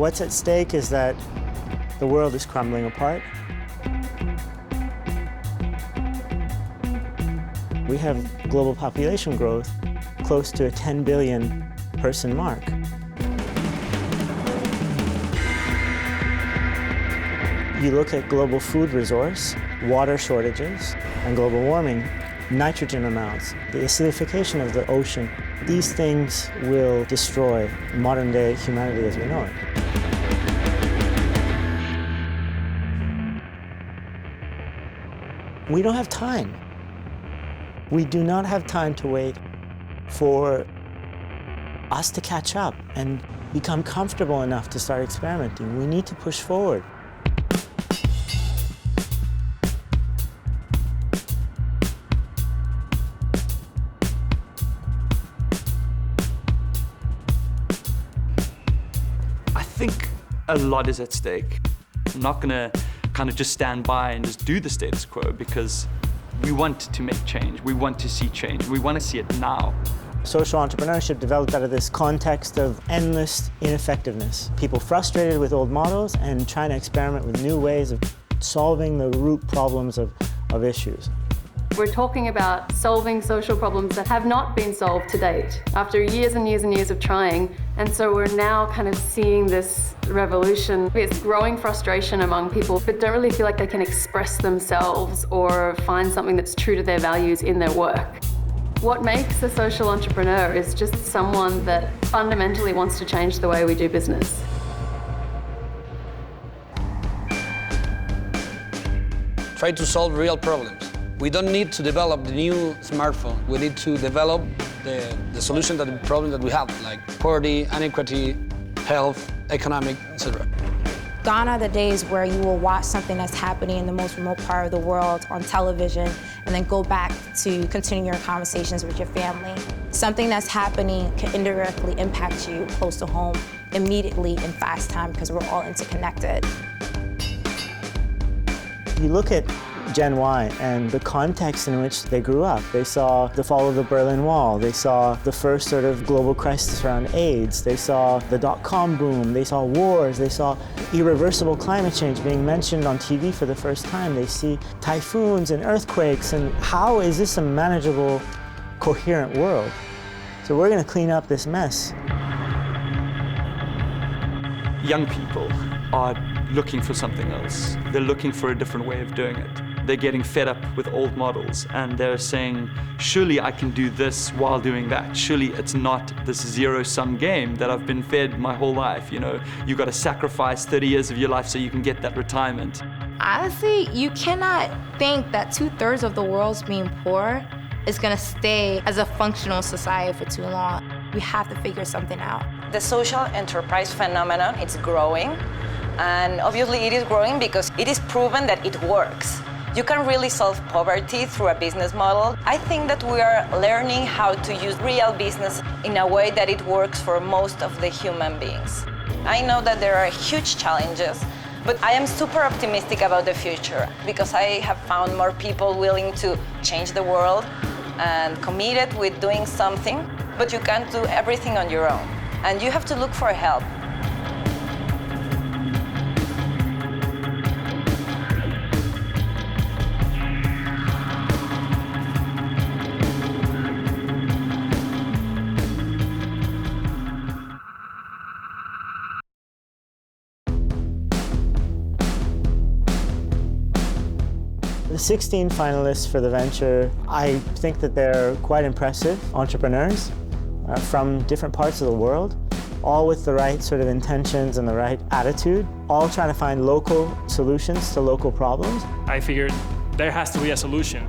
What's at stake is that the world is crumbling apart. We have global population growth close to a 10 billion person mark. You look at global food resource, water shortages, and global warming, nitrogen amounts, the acidification of the ocean. These things will destroy modern-day humanity as we know it. We don't have time. We do not have time to wait for us to catch up and become comfortable enough to start experimenting. We need to push forward. I think a lot is at stake. I'm not gonna kind of just stand by and just do the status quo, because we want to make change. We want to see change. We want to see it now. Social entrepreneurship developed out of this context of endless ineffectiveness. People frustrated with old models and trying to experiment with new ways of solving the root problems of issues. We're talking about solving social problems that have not been solved to date after years and years and years of trying. And so we're now kind of seeing this revolution. It's growing frustration among people that don't really feel like they can express themselves or find something that's true to their values in their work. What makes a social entrepreneur is just someone that fundamentally wants to change the way we do business. Try to solve real problems. We don't need to develop the new smartphone. We need to develop the solution to the problem that we have, like poverty, inequity, health, economic, etc. Gone are the days where you will watch something that's happening in the most remote part of the world on television and then go back to continue your conversations with your family. Something that's happening can indirectly impact you close to home immediately in fast time because we're all interconnected. You look at Gen Y and the context in which they grew up. They saw the fall of the Berlin Wall. They saw the first sort of global crisis around AIDS. They saw the dot-com boom. They saw wars. They saw irreversible climate change being mentioned on TV for the first time. They see typhoons and earthquakes. And how is this a manageable, coherent world? So we're going to clean up this mess. Young people are looking for something else. They're looking for a different way of doing it. They're getting fed up with old models and they're saying, surely I can do this while doing that. Surely it's not this zero-sum game that I've been fed my whole life. You know, you've got to sacrifice 30 years of your life so you can get that retirement. Honestly, you cannot think that 2/3 of the world's being poor is gonna stay as a functional society for too long. We have to figure something out. The social enterprise phenomenon is growing, and obviously it is growing because it is proven that it works. You can really solve poverty through a business model. I think that we are learning how to use real business in a way that it works for most of the human beings. I know that there are huge challenges, but I am super optimistic about the future because I have found more people willing to change the world and committed with doing something, but you can't do everything on your own, and you have to look for help. The 16 finalists for the venture, I think that they're quite impressive entrepreneurs from different parts of the world, all with the right sort of intentions and the right attitude, all trying to find local solutions to local problems. I figured there has to be a solution.